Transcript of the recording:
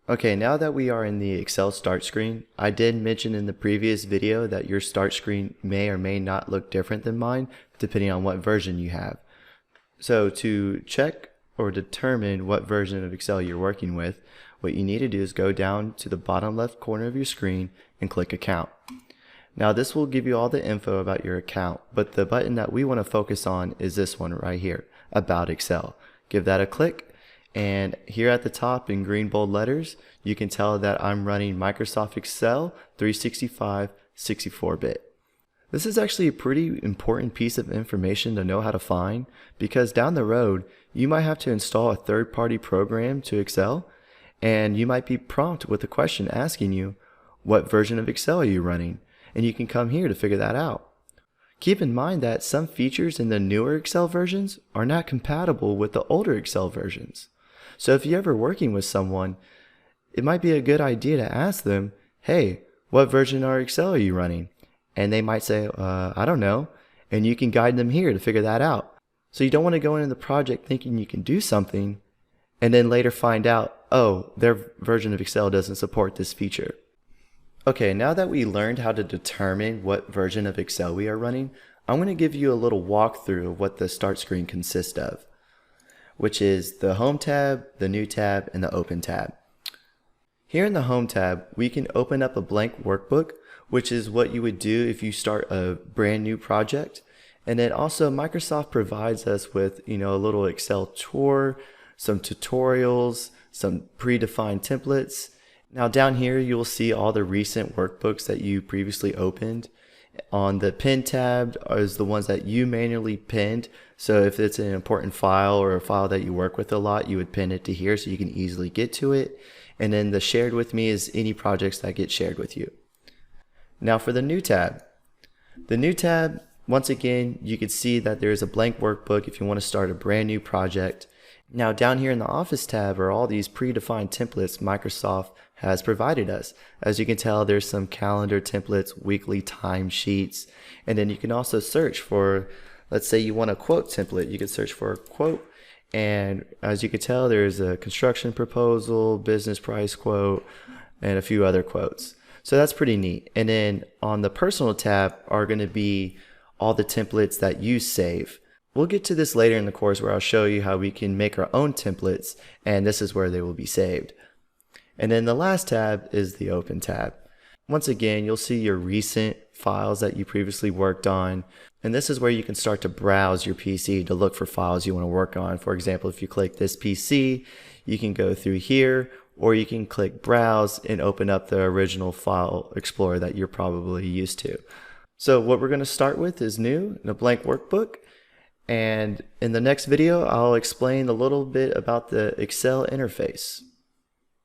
Okay, now that we are in the Excel start screen, I did mention in the previous video that your start screen may or may not look different than mine, depending on what version you have. So to check or determine what version of Excel you're working with, what you need to do is go down to the bottom left corner of your screen and click Account. Now this will give you all the info about your account, but the button that we want to focus on is this one right here, About Excel. Give that a click. And here at the top in green bold letters, you can tell that I'm running Microsoft Excel 365 64-bit. This is actually a pretty important piece of information to know how to find, because down the road, you might have to install a third-party program to Excel, and you might be prompted with a question asking you, what version of Excel are you running? And you can come here to figure that out. Keep in mind that some features in the newer Excel versions are not compatible with the older Excel versions. So if you're ever working with someone, it might be a good idea to ask them, hey, what version of Excel are you running? And they might say, I don't know. And you can guide them here to figure that out. So you don't want to go into the project thinking you can do something and then later find out, oh, their version of Excel doesn't support this feature. Okay, now that we learned how to determine what version of Excel we are running, I'm going to give you a little walkthrough of what the start screen consists of, which is the Home tab, the New tab, and the Open tab. Here in the Home tab, we can open up a blank workbook, which is what you would do if you start a brand new project. And then also Microsoft provides us with, a little Excel tour, some tutorials, some predefined templates. Now down here, you'll see all the recent workbooks that you previously opened. On the Pin tab is the ones that you manually pinned. So if it's an important file or a file that you work with a lot, you would pin it to here so you can easily get to it. And then the Shared With Me is any projects that get shared with you. Now for the New tab. The New tab, once again, you can see that there's a blank workbook if you want to start a brand new project. Now down here in the Office tab are all these predefined templates Microsoft has provided us. As you can tell, there's some calendar templates, weekly timesheets, and then you can also search for, let's say you want a quote template, you can search for a quote, and as you can tell, there's a construction proposal, business price quote, and a few other quotes. So that's pretty neat. And then on the Personal tab are going to be all the templates that you save. We'll get to this later in the course where I'll show you how we can make our own templates, and this is where they will be saved. And then the last tab is the Open tab. Once again, you'll see your recent files that you previously worked on, and this is where you can start to browse your PC to look for files you want to work on. For example, if you click this PC, you can go through here, or you can click Browse and open up the original file explorer that you're probably used to. So what we're going to start with is new, in a blank workbook. And in the next video, I'll explain a little bit about the Excel interface.